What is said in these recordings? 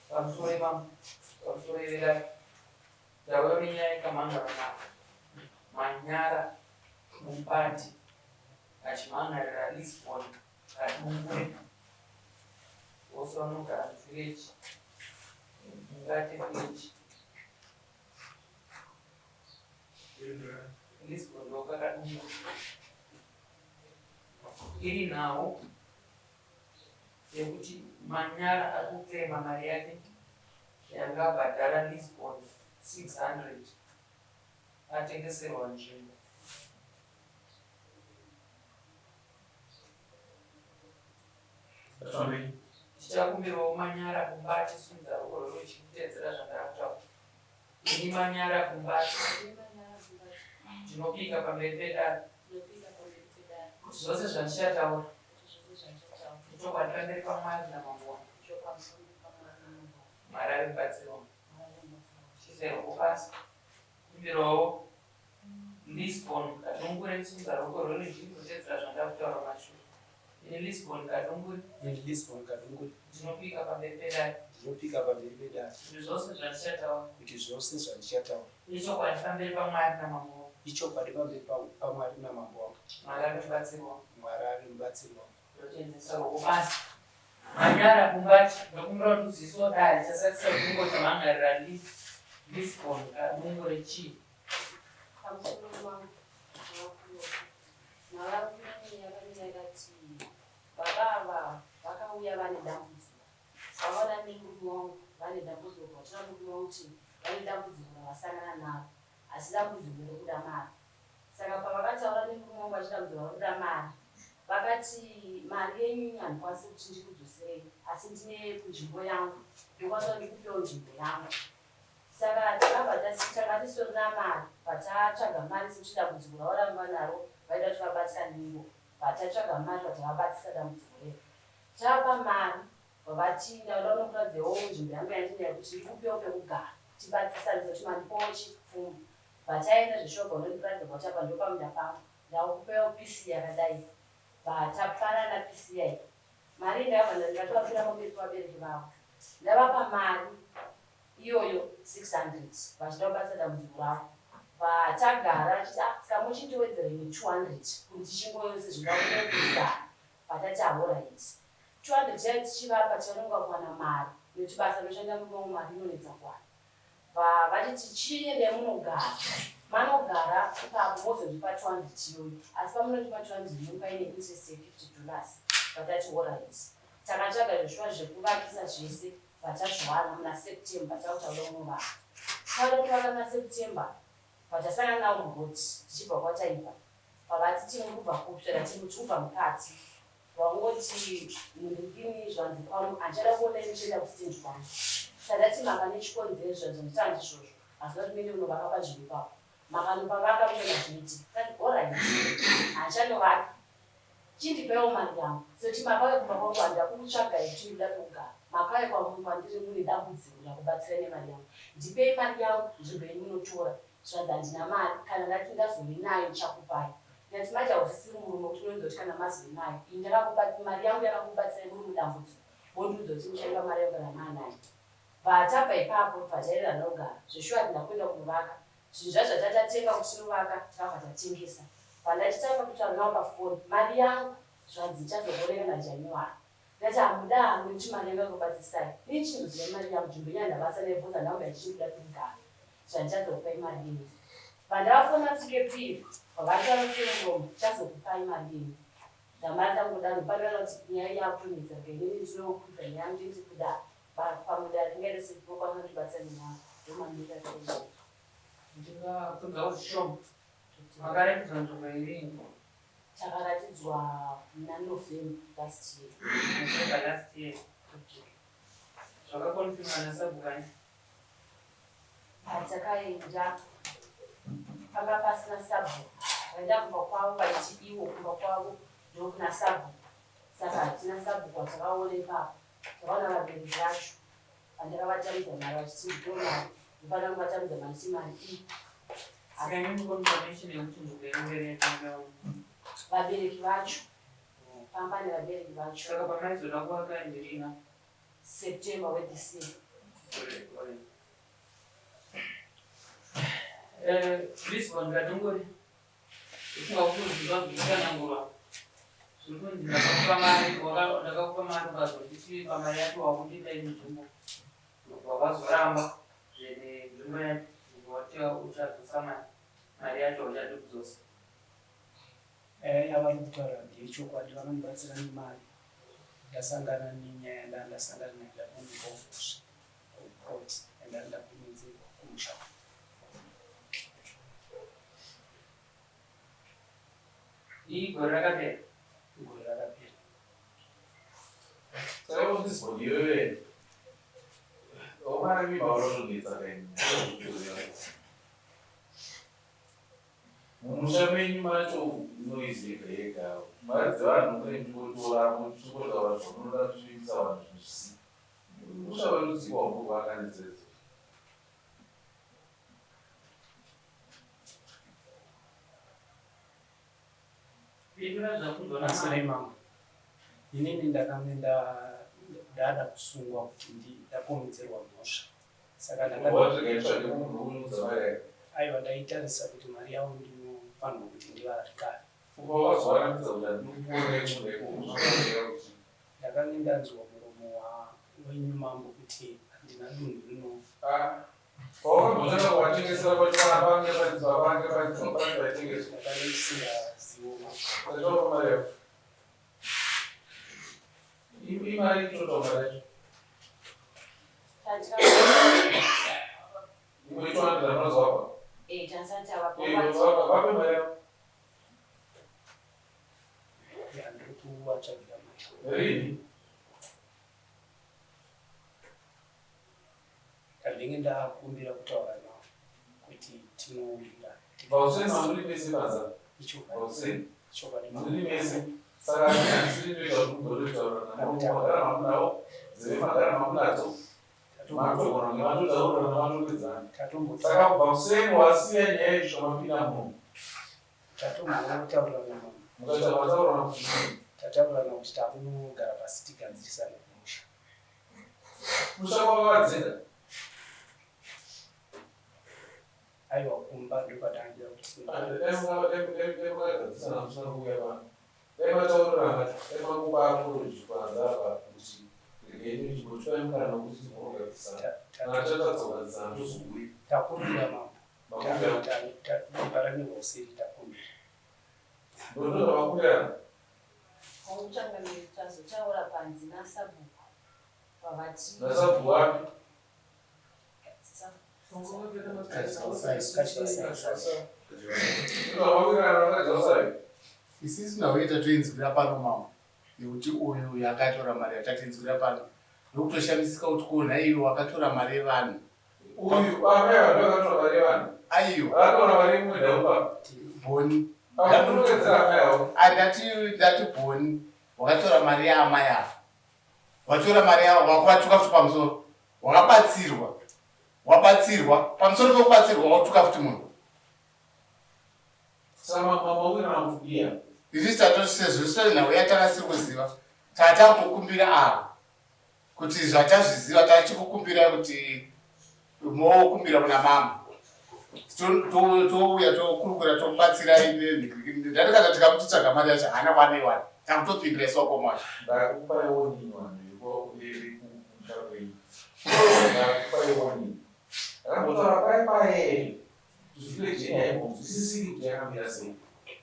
pamusorevera ndauya nenyaya yekamhangarana Manyara Mumbati achimhangarira Lisbon Kadungure vose vanogara muvillage Mungate village Lisbon ndokakadungure iri nhau yekuti Manyara ari kuklema mari yake yanga abhadhara Lisbon 600 atengeserwa nzvimbo. Tichakumbirawo Manyara Kumbati sunza ruoko rwero chikutedzera zvandakataura. Ini Manyara Kumbati ndinopika pamberi pedare kuti zvose zvandichataura chokwadi pamberi paMwari naMambo wangu. Mwari ari kubatsira wangu. Chiserwa basa. Kumbirawo Lisbon Kadungure sunza ruoko rwero chikutedzera zvandakataura mashure. Ini Lisbon Kadungure ndinopika pamberi pedare kuti zvose zvandichataura ichokwadi pamberi paMwari naMambo wangu. Mwari ari kubatsira wangu. Ndotendesa ruoko basa. Manyara Kumbati ndokumbira kuti uziso dare chasakisa kungo chamhangarira Lisbon Kadungure chii baba vakauya vane dambudziko vakaona nemurume wangu vane dambudziko vatina murume wangu kuti vane dambudziko ravasangana naro asi dambudziko rekuda mari. Saka pavakataura nemurume wangu vachidambudziko rekuda mari vakati mari yenyu handikwanisi kuti ndikudzoserei asi ndine kunzvimbo yangu ndikwanisa ndikupewo nzvimbo yangu. Saka takabva tanga tisina mari patatsvaga mari sekuti dambudziko ravaramba naro vaida kuti vabatsira ningo patatsvaga mari patavabatsisa dambudziko rero tapa mari vavati ndauda unokuradzewo nzvimbo yangu yandinayo kuti ndikupewo pekugara tibatsisane kuti mandipowo chipfumo vataenda zveshoga unondikuradza kuti apa ndopamunda pangu ndakupewo pisi yakadai vatapanana pisi yai mari ndayabva ndakapinda pamberi pavabereki vavo ndavapa mari iyoyo 600 vachida kubatsira dambudziko ravo vatagara saka muchindowedzera ine 200 kuti chingoyose zvingakugara vatati ahorit 200 chai tichivapa tivanonga kuwana mari nekuti basa rinoshanda mumamu mari inonetsa kuwana vachiti chiende munogara manogara ipapo mozondipa 200 iyoyo asi pamunondipa 200 mupa ine interest $50 vatati horit takatsvaga zveshuwa zvekuvakisa zvese vatazviwana muna September takutaura muvana takutovaka muna September vatasangana nawo mugoti tichibva kwataipa pavati timu kubva kusvera timu tikubva mukati vangoti mundikini zvanzi kwanu anchada kuona ichienda kusitendi kwangu tadati maka nechikonzero zvandita ndizvozvo asi kuti mene unovaka panzvimbo ipapo makanopavaka muchena zvinoiti kati orit handichanovaka chindipaiwo mari yangu sekuti makauya kumba kwangu handida kutsvaga kuti ndinoda kugara makauya kwandiri mune dambudziko rakubatsira nemari yangu ndipei mari yangu nzvimbo yenyu munotora zvanzi handina mari kana ndati ndazove nayo chakupai ndati mati hausisiri murume kuti unonzi kuti kana mazove nayo mari yangu yakakubatsirai muri mudambudziko wondiudza kuti muchainga mari yangu kana maanayo vatabva ipapo vatairira nogara zveshuwa tindakuenda kunovaka zvinhu zvazvatatatenga kuti tinovaka takabva tatengesa pandachitanga kutaura navo pafoni mari yangu zvanzi ichazooneka naJanuary ndati hamuda hangu kuti mari yangu yakubatsisai nii chindoziva mari yangu nzvimbo yenyu handabasa nebvunza ndauda ndichikuda kugara zvandichazokupai mari yenyu vandavafona tikepiri vavataura semuromo tichazokupai mari yenyu dzamari tangodaro panana kuti nyaya yakutonetsa kainini ndinokuudza nyaya yangu nditi kudaro pamudare ringaita sekukwanisa kutibatsira nemwari ndomanira ndingakudzawo zvishoma makaratidzwa nzvimbo irini takaratidzwa muna November last year. Zvakakonfirmwa nasabhukani patakaenda panga pasina sabhuku vaida kumba kwavo vaiti iwo kumba kwavo ndokuna sabhuku saka hatina sabhuku watakaona ipapo takaona vabereki vacho vandakavatamidza mari vachiti ndonari ndopana kuvatamidza mari ti mari iyi vabereki vacho pamba nevabereki vacho saka pamaizoda kuvaka ndirina September this year Lisbon kadunguri usingakuzivazikanangura zvikunzi ndakakupa mari ndakakupa mari ukazotiti pamari yacho wakundita inzvimbo wakazoramba zvene nzvimbo yacho watia uchadzosa mari yacho uchade kudzosa. Yavari kutaura ndechokwadi, vanondibatsira nemari. Ndasangana nenyaya ndandasangana nayo mugovhosva kuport endanda kumenzerwa kumusha. Igore rakapera. Igore rakapera. Saka kuti iwewe omara mimba unotongedza kaini mumusha menyu macho inoizika yega. Mari dzevanhu kune ndingotoramo tichikotaura zvamunoda tichiisa vanhu zvisi musha werudzikwa unovakanedzedza. Masire mama, inini ndakange ndada kusungwa kuti ndakomedzerwa mhosva. Saka aiwa ndaitarisa kuti mari yavo ndinofanirwa kuti ndivarekare. Ndakange ndanzwa muromo wenyu mambo kuti handina dunhu rino. Ndinge ndakumbira kutaura navo kuti tinowira. Tataurana kuti takunogara pasi tigadzirisane kumusha. Musha kwakadzika. Aiwa kumba ndopatangira kuti takumbira mama. Takumbira neusiri takumbira. Tazotaura panzi naSabhuku pavati wapi? Isisi nawoita toinzwira pano mama nekuti uyu yakatora mari yatatinzwira pano ndokutoshamisika kuti kuna iwe wakatora mari yevanhu. Uyu akatora mari yevanhu. Aiwa akatora mari imwe boni ndati boni wakatora mari yaamai yavo, watora mari yavo wakwatuka futi pamusoro, wabatsirwa pamusoro pekubatsirwa watuka futi munhu. Isi tatosezvo nhau yatakasiri kuziva tatakukumbira ava kuti zvatazviziva tachikukumbira kuti mokumbira kuna mama touya tokurukura tobatsira. Ndatikata tikamutitsvaga mari yacho hana kwaneiwana takutopindira isoko macho. Akamutora pai zvizvile jenya yebhonzo isisiri kuti yakamira sei.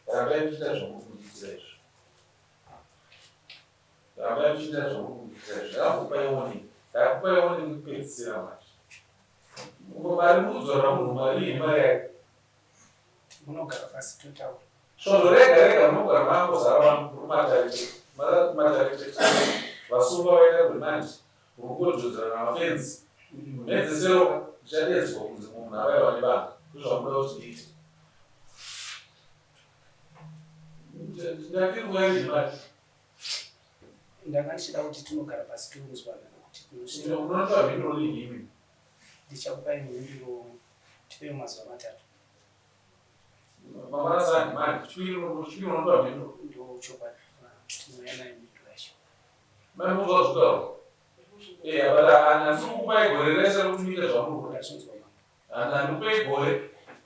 Ndakaita zvokubudikira izvo. Ndakakupa iwoni. Ndakupa iwoni mupedzisira mari. Mari muzora munhu mari mari yake. Munogara pasi totaura. Svondo rega munogara mangozara matarikiti vasungwa vaita gwemandi mukukodzodzera namafenzi. Nedzesero zvichadedzwa kunzi munhu avaiwa nebanga ndozvamuda kuti ndiite. Ndakiri kuyairi mari. Ndanga ndichida kuti tinogara pasi tiunzwana kuti unopa mhinduro nini imi? Ndichakupai mhinduro tipe mazuva 3. Mamarasani mari chipiri unopa mhinduro. Ndochokwadi tinoona mhinduro yacho. Mari muzvazvigaro. handisi kukupai gore rese rokuti muite zvamunoda. Ndazvinzwa mama. Handikupei gore.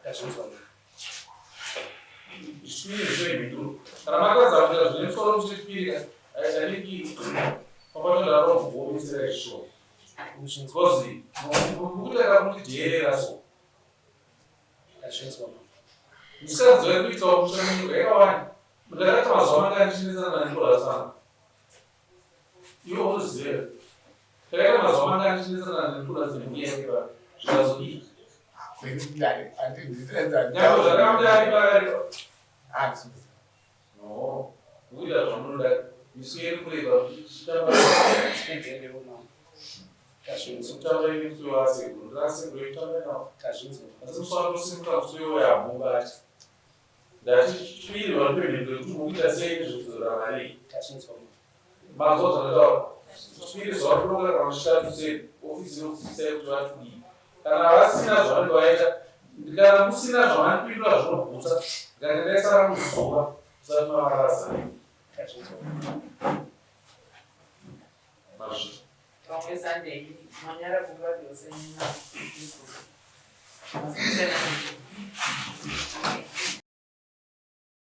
Ndazvinzwa mama. Chipiri zvemhinduro. Kana makadza kuita zvine musoro muchipiri, handiki pamatodaro kugomisira izvo. Because mukutaka kutidherera so. Ndazvinzwa mama. Musikadzoi kuitawo musoro munyika yakawanda. Mundakati mazuva makandichinetsana nandipola sana. Iwo unoziva. Takaita mazuva makandichinetsana nandipola dzemuyeka zvikazodii. Nyambo zvakamudari pakaripa. No. Mukuita zvamunoda. Misiyeri kureba kuchitamba. Ndenzelewo mama. Ndazvinzwa. Kutamba inemusuyo wasekuru. Ndirasekuru yekutamba nawo. Ndazvinzwa. Asi musuwo anosimuka musuyo yabungati. Ndati chipiri vanopemhinduro kuti mukuita sei nezvekuzora mari. Ndazvinzwa mama. Mazuva zvanotaura. Chipiri zuva kuronga kana muchitatu sei ofisi yokufisai kuti vatudii. Kana vasina zvavanenge vaita, kana musina zvavanopindura zvinobvutsa, ngandidaisara muzuva usati mavarasana. Mazvito. Vamwe Sunday, manyara kumba yose nyina.